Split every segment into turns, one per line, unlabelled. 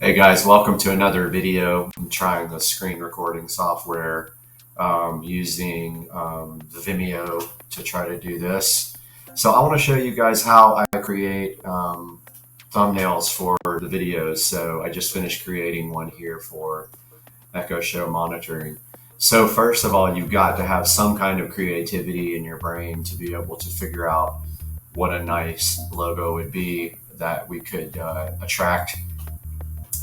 Hey guys, welcome to another video. I'm trying the screen recording software using the Vimeo to try to do this. So I want to show you guys how I create thumbnails for the videos. So I just finished creating one here for Echo Show monitoring. So first of all, you've got to have some kind of creativity in your brain to be able to figure out what a nice logo would be that we could attract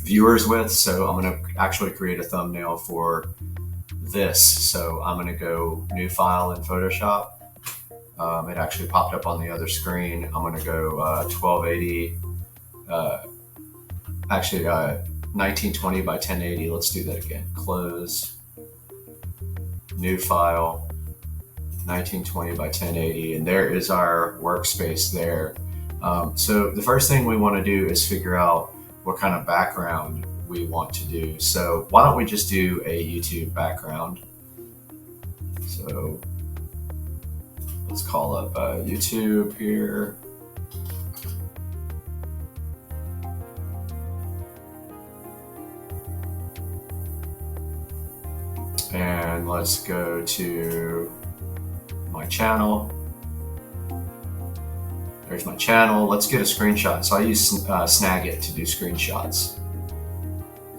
viewers with. So I'm going to actually create a thumbnail for this. So I'm going to go new file in Photoshop. It actually popped up on the other screen. I'm going to go 1280, 1920 by 1080. Let's do that again. Close, new file, 1920 by 1080. And there is our workspace there. So the first thing we want to do is figure out what kind of background we want to do. So why don't we just do a YouTube background? So let's call up YouTube here. And let's go to my channel. There's my channel. Let's get a screenshot. So I use Snagit to do screenshots.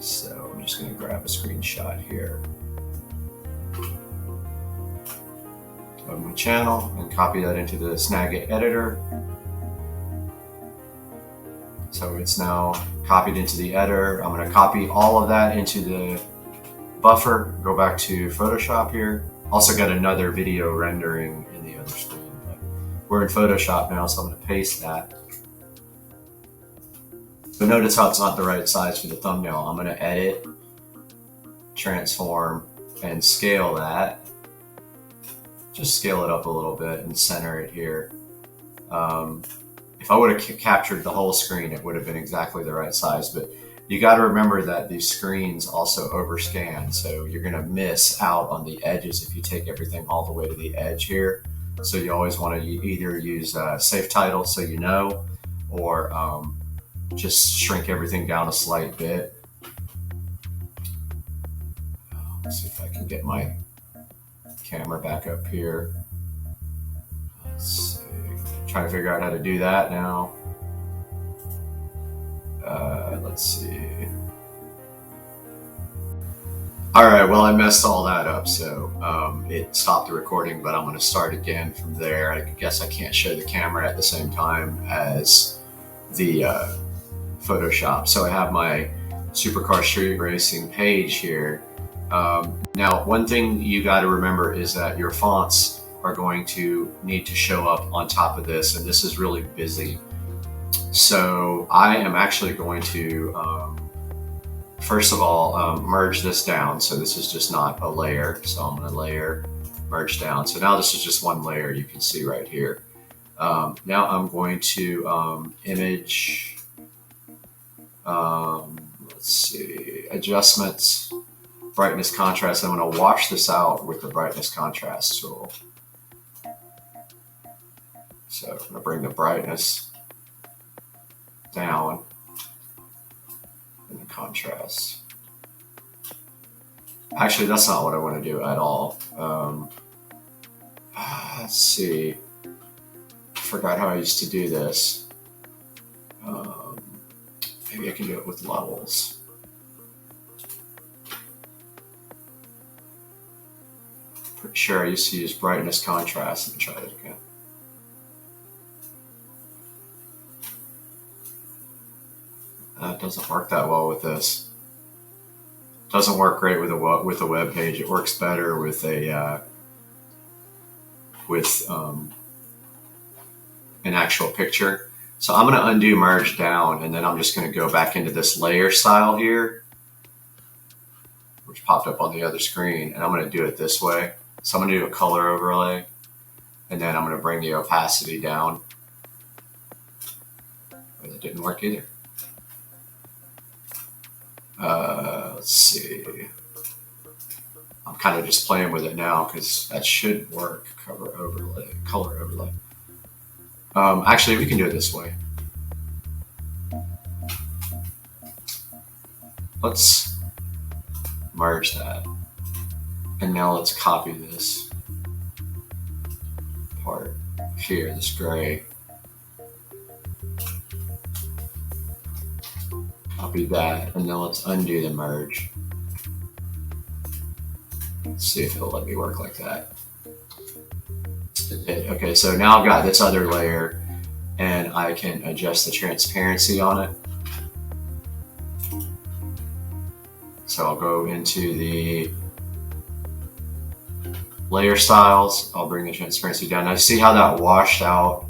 So I'm just going to grab a screenshot here of my channel and copy that into the Snagit editor. So it's now copied into the editor. I'm going to copy all of that into the buffer. Go back to Photoshop here. Also got another video rendering in the other screen. We're in Photoshop now, so I'm going to paste that. But notice how it's not the right size for the thumbnail. I'm going to edit, transform, and scale that. Just scale it up a little bit and center it here. If I would have captured the whole screen, it would have been exactly the right size. But you got to remember that these screens also overscan, so you're going to miss out on the edges if you take everything all the way to the edge here. So you always want to either use safe title so you know, or just shrink everything down a slight bit. Let's see if I can get my camera back up here. Let's see. Trying to figure out how to do that now. Let's see. All right, well, I messed all that up, so it stopped the recording, but I'm going to start again from there. I guess I can't show the camera at the same time as the Photoshop. So I have my Supercar Street Racing page here. Now, one thing you got to remember is that your fonts are going to need to show up on top of this, and this is really busy. So I am actually going to first of all, merge this down. So this is just not a layer. So I'm going to layer, merge down. So now this is just one layer you can see right here. Now I'm going to image, let's see, adjustments, brightness, contrast. I'm going to wash this out with the brightness contrast tool. So I'm going to bring the brightness down. And the contrast. Actually, that's not what I want to do at all. Let's see. I forgot how I used to do this. Maybe I can do it with levels. Pretty sure I used to use brightness contrast. Let me try it again. That doesn't work that well with this. Doesn't work great with a web page. It works better with a an actual picture. So I'm going to undo merge down, and then I'm just going to go back into this layer style here, which popped up on the other screen, and I'm going to do it this way. So I'm going to do a color overlay, and then I'm going to bring the opacity down. But it didn't work either. Let's see. I'm kind of just playing with it now because that should work. Cover overlay, color overlay. Actually, we can do it this way. Let's merge that. And now let's copy this part here, this gray. Copy that, and then let's undo the merge. Let's see if it'll let me work like that. It did. Okay, so now I've got this other layer, and I can adjust the transparency on it. So I'll go into the layer styles. I'll bring the transparency down. Now see how that washed out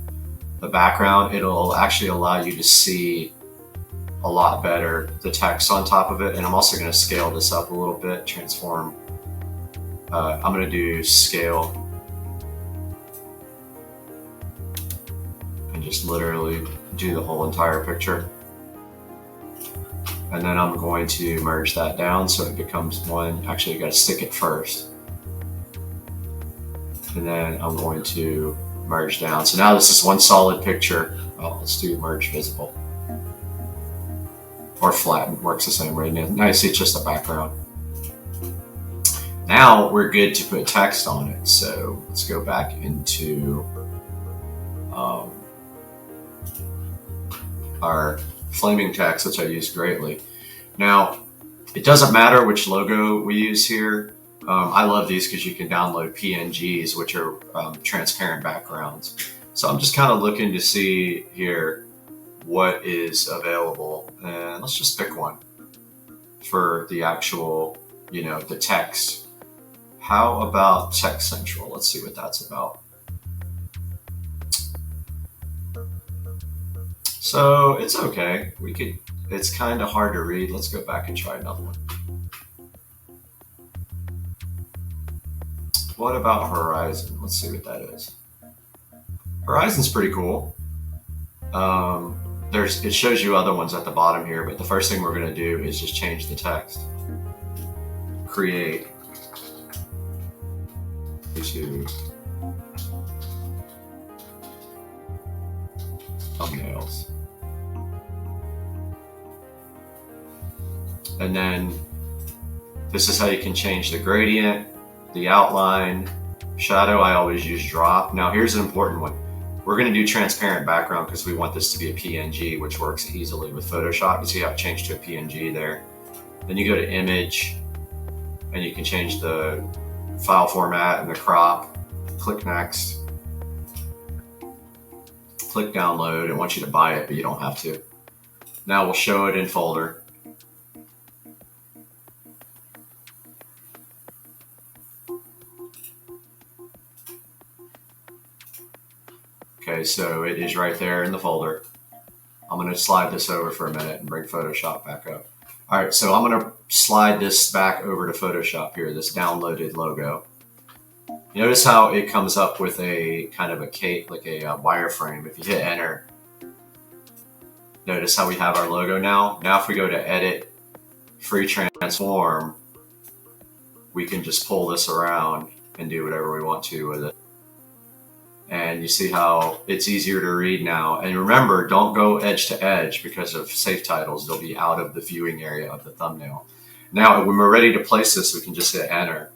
the background? It'll actually allow you to see a lot better the text on top of it. And I'm also going to scale this up a little bit, transform. I'm going to do scale and just literally do the whole entire picture. And then I'm going to merge that down so it becomes one. Actually, you got to stick it first. And then I'm going to merge down. So now this is one solid picture. Oh, let's do merge visible. Or flatten, works the same way. Now you see it's just a background. Now we're good to put text on it. So let's go back into our flaming text, which I use greatly. Now, it doesn't matter which logo we use here. I love these because you can download PNGs, which are transparent backgrounds. So I'm just kind of looking to see here what is available. And let's just pick one for the actual, the text. How about Text Central? Let's see what that's about. So it's okay. It's kind of hard to read. Let's go back and try another one. What about Horizon? Let's see what that is. Horizon's pretty cool. It shows you other ones at the bottom here, but the first thing we're going to do is just change the text. Create to thumbnails. And then this is how you can change the gradient, the outline, shadow. I always use drop. Now here's an important one. We're going to do transparent background because we want this to be a PNG, which works easily with Photoshop. You see how it changed to a PNG there. Then you go to image and you can change the file format and the crop. Click next. Click download. It wants you to buy it, but you don't have to. Now we'll show it in folder. Okay, so it is right there in the folder. I'm going to slide this over for a minute and bring Photoshop back up. All right, so I'm going to slide this back over to Photoshop here, this downloaded logo. You notice how it comes up with a kind of a wireframe. If you hit enter, notice how we have our logo now. Now if we go to edit, free transform, we can just pull this around and do whatever we want to with it. And you see how it's easier to read now. And remember, don't go edge to edge because of safe titles. They'll be out of the viewing area of the thumbnail. Now, when we're ready to place this, we can just hit enter.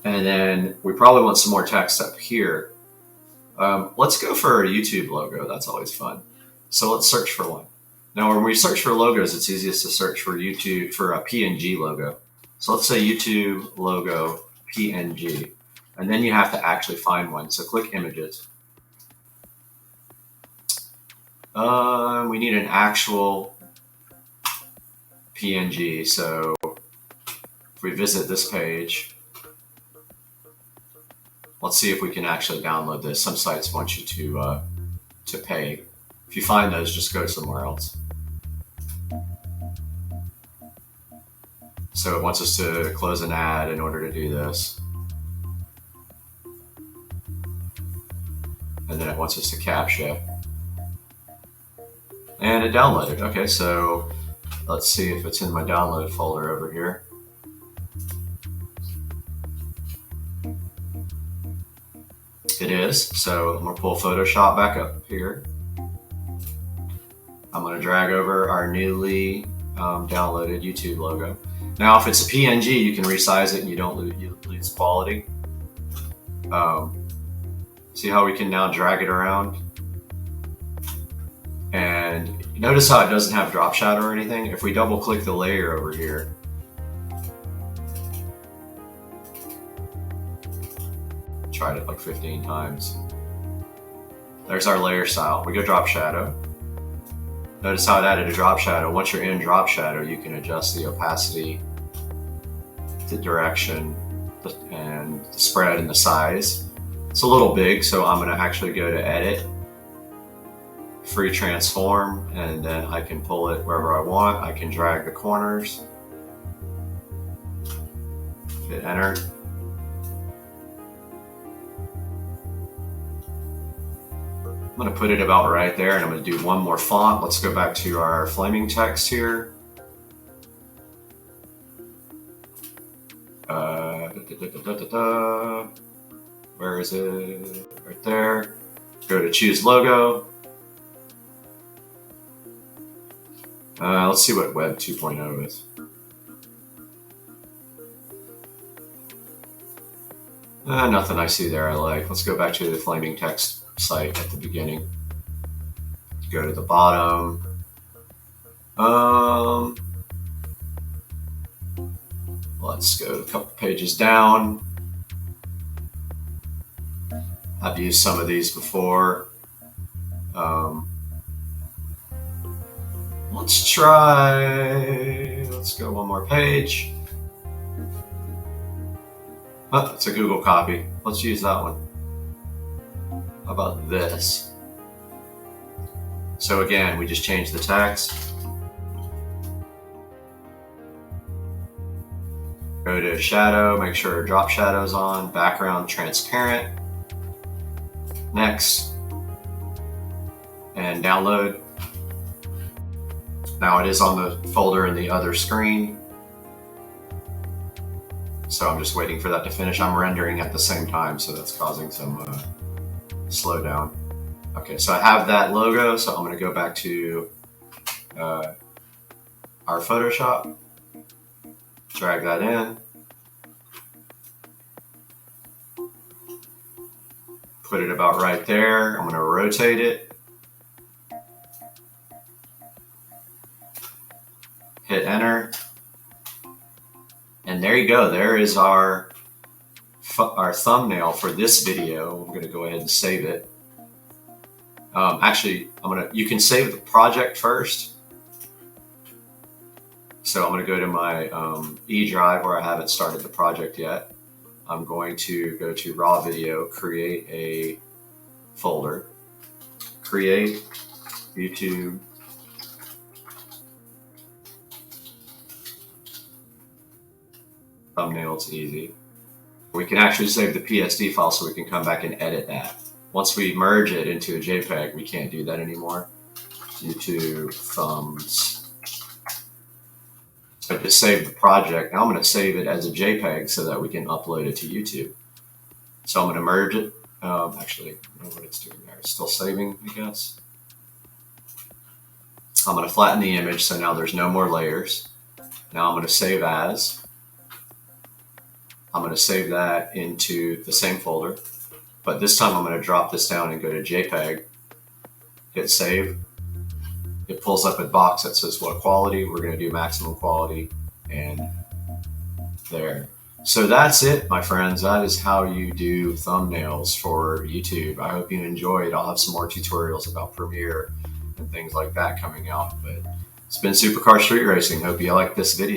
And then we probably want some more text up here. Let's go for a YouTube logo. That's always fun. So let's search for one. Now, when we search for logos, it's easiest to search for YouTube for a PNG logo. So let's say YouTube logo PNG. And then you have to actually find one. So click images. We need an actual PNG. So if we visit this page, let's see if we can actually download this. Some sites want you to pay. If you find those, just go somewhere else. So it wants us to close an ad in order to do this. And then it wants us to captcha. And it downloaded. Okay, so let's see if it's in my download folder over here. It is. So I'm going to pull Photoshop back up here. I'm going to drag over our newly downloaded YouTube logo. Now, if it's a PNG, you can resize it and you don't lose quality. See how we can now drag it around? And notice how it doesn't have drop shadow or anything. If we double click the layer over here, tried it like 15 times. There's our layer style. We go drop shadow. Notice how it added a drop shadow. Once you're in drop shadow, you can adjust the opacity, the direction, and the spread and the size. It's a little big, so I'm gonna actually go to edit, free transform, and then I can pull it wherever I want. I can drag the corners, hit enter. I'm going to put it about right there, and I'm going to do one more font. Let's go back to our flaming text here. Where is it? Right there. Go to choose logo. Let's see what Web 2.0 is. Nothing I see there I like. Let's go back to the flaming text site at the beginning. Go to the bottom. Let's go a couple pages down. I've used some of these before. Let's go one more page. Oh, it's a Google copy. Let's use that one. How about this? So again, we just changed the text. Go to shadow, make sure drop shadow's on, background transparent. Next. And download. Now it is on the folder in the other screen. So I'm just waiting for that to finish. I'm rendering at the same time, so that's causing some slowdown. Okay, so I have that logo, so I'm going to go back to our Photoshop, drag that in, put it about right there. I'm going to rotate it, hit enter, and there you go. There is our thumbnail for this video. I'm going to go ahead and save it. Actually, you can save the project first. So I'm going to go to my E drive where I haven't started the project yet. I'm going to go to raw video, create a folder, create YouTube thumbnail. It's easy. We can actually save the PSD file so we can come back and edit that. Once we merge it into a JPEG, we can't do that anymore. YouTube thumbs. So I just saved the project. Now I'm going to save it as a JPEG so that we can upload it to YouTube. So I'm going to merge it. Actually, I don't know what it's doing there. It's still saving, I guess. I'm going to flatten the image so now there's no more layers. Now I'm going to save as. I'm going to save that into the same folder, but this time I'm going to drop this down and go to JPEG, hit save. It pulls up a box that says what quality. We're going to do maximum quality, and there. So that's it, my friends. That is how you do thumbnails for YouTube. I hope you enjoyed. I'll have some more tutorials about Premiere and things like that coming out, but it's been Supercar Street Racing. Hope you liked this video.